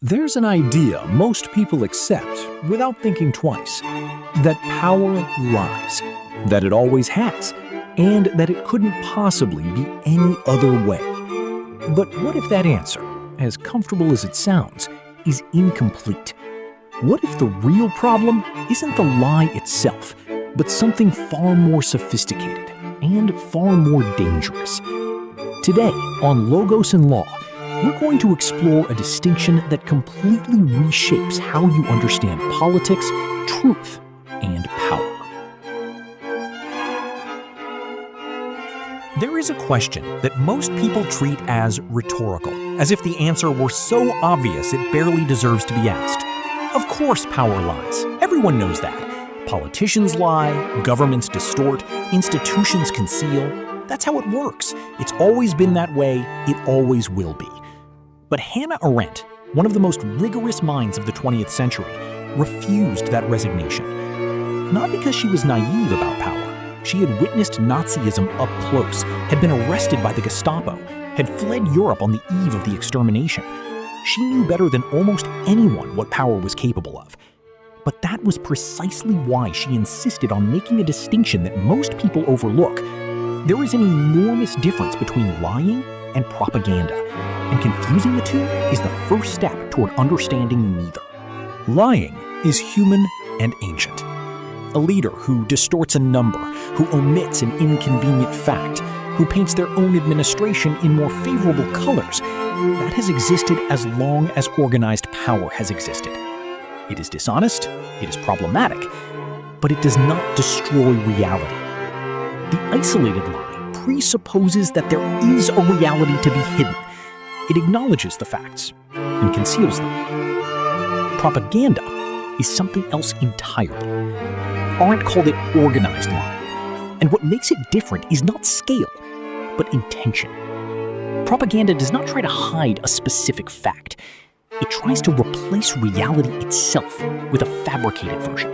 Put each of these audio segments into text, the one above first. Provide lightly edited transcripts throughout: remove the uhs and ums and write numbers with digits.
There's an idea most people accept without thinking twice, that power lies, that it always has, and that it couldn't possibly be any other way. But what if that answer, as comfortable as it sounds, is incomplete? What if the real problem isn't the lie itself, but something far more sophisticated and far more dangerous? Today, on Logos and Law, we're going to explore a distinction that completely reshapes how you understand politics, truth, and power. There is a question that most people treat as rhetorical, as if the answer were so obvious it barely deserves to be asked. Of course power lies. Everyone knows that. Politicians lie, governments distort, institutions conceal. That's how it works. It's always been that way, it always will be. But Hannah Arendt, one of the most rigorous minds of the 20th century, refused that resignation. Not because she was naive about power. She had witnessed Nazism up close, had been arrested by the Gestapo, had fled Europe on the eve of the extermination. She knew better than almost anyone what power was capable of. But that was precisely why she insisted on making a distinction that most people overlook. There is an enormous difference between lying and propaganda, and confusing the two is the first step toward understanding neither. Lying is human and ancient. A leader who distorts a number, who omits an inconvenient fact, who paints their own administration in more favorable colors, that has existed as long as organized power has existed. It is dishonest, it is problematic, but it does not destroy reality. The isolated lie presupposes that there is a reality to be hidden. It acknowledges the facts and conceals them. Propaganda is something else entirely. Arendt called it organized lying, and what makes it different is not scale, but intention. Propaganda does not try to hide a specific fact. It tries to replace reality itself with a fabricated version.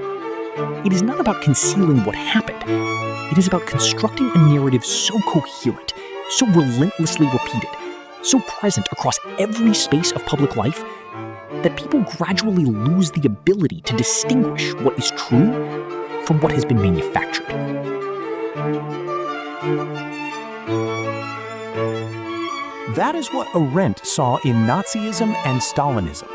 It is not about concealing what happened. It is about constructing a narrative so coherent, so relentlessly repeated, so present across every space of public life, that people gradually lose the ability to distinguish what is true from what has been manufactured. That is what Arendt saw in Nazism and Stalinism.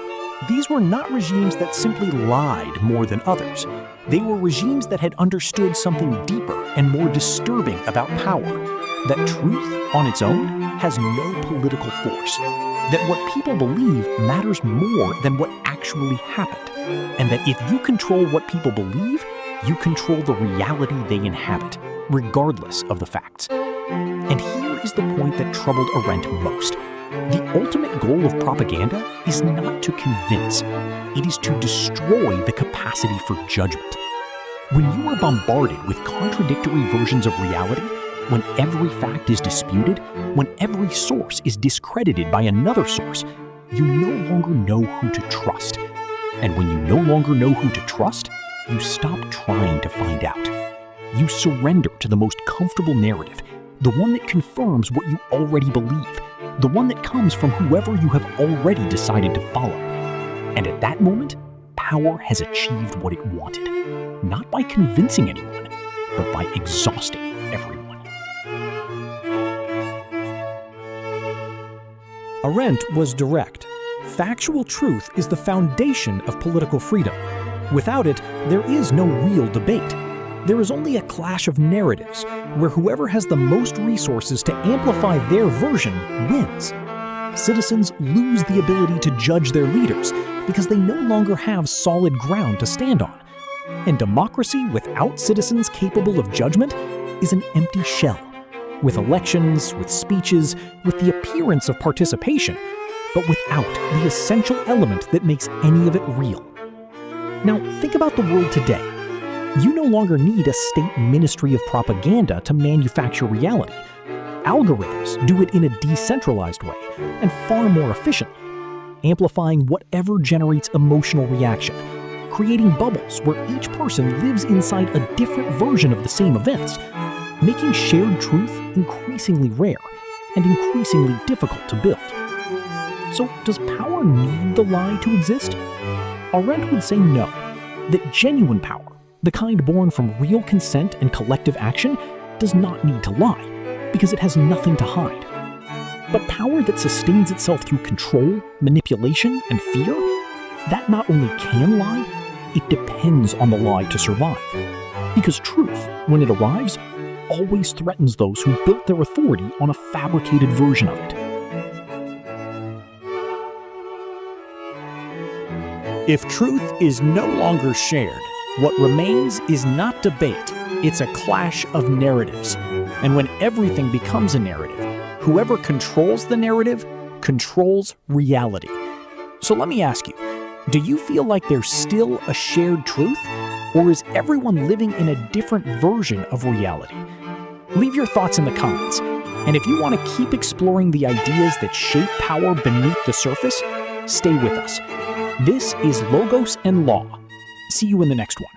These were not regimes that simply lied more than others. They were regimes that had understood something deeper and more disturbing about power, that truth on its own has no political force, that what people believe matters more than what actually happened, and that if you control what people believe, you control the reality they inhabit, regardless of the facts. And here is the point that troubled Arendt most. The ultimate goal of propaganda is not to convince. It is to destroy the capacity for judgment. When you are bombarded with contradictory versions of reality, when every fact is disputed, when every source is discredited by another source, you no longer know who to trust. And when you no longer know who to trust, you stop trying to find out. You surrender to the most comfortable narrative, the one that confirms what you already believe, the one that comes from whoever you have already decided to follow. And at that moment, power has achieved what it wanted, not by convincing anyone, but by exhausting everyone. Arendt was direct. Factual truth is the foundation of political freedom. Without it, there is no real debate. There is only a clash of narratives, where whoever has the most resources to amplify their version wins. Citizens lose the ability to judge their leaders because they no longer have solid ground to stand on. And democracy without citizens capable of judgment is an empty shell, with elections, with speeches, with the appearance of participation, but without the essential element that makes any of it real. Now, think about the world today. You no longer need a state ministry of propaganda to manufacture reality. Algorithms do it in a decentralized way and far more efficiently, amplifying whatever generates emotional reaction, creating bubbles where each person lives inside a different version of the same events, making shared truth increasingly rare and increasingly difficult to build. So does power power need the lie to exist? Arendt would say no, that genuine power, the kind born from real consent and collective action, does not need to lie, because it has nothing to hide. But power that sustains itself through control, manipulation, and fear, that not only can lie, it depends on the lie to survive. Because truth, when it arrives, always threatens those who built their authority on a fabricated version of it. If truth is no longer shared, what remains is not debate, it's a clash of narratives. And when everything becomes a narrative, whoever controls the narrative controls reality. So let me ask you, do you feel like there's still a shared truth? Or is everyone living in a different version of reality? Leave your thoughts in the comments. And if you want to keep exploring the ideas that shape power beneath the surface, stay with us. This is Logos and Law. See you in the next one.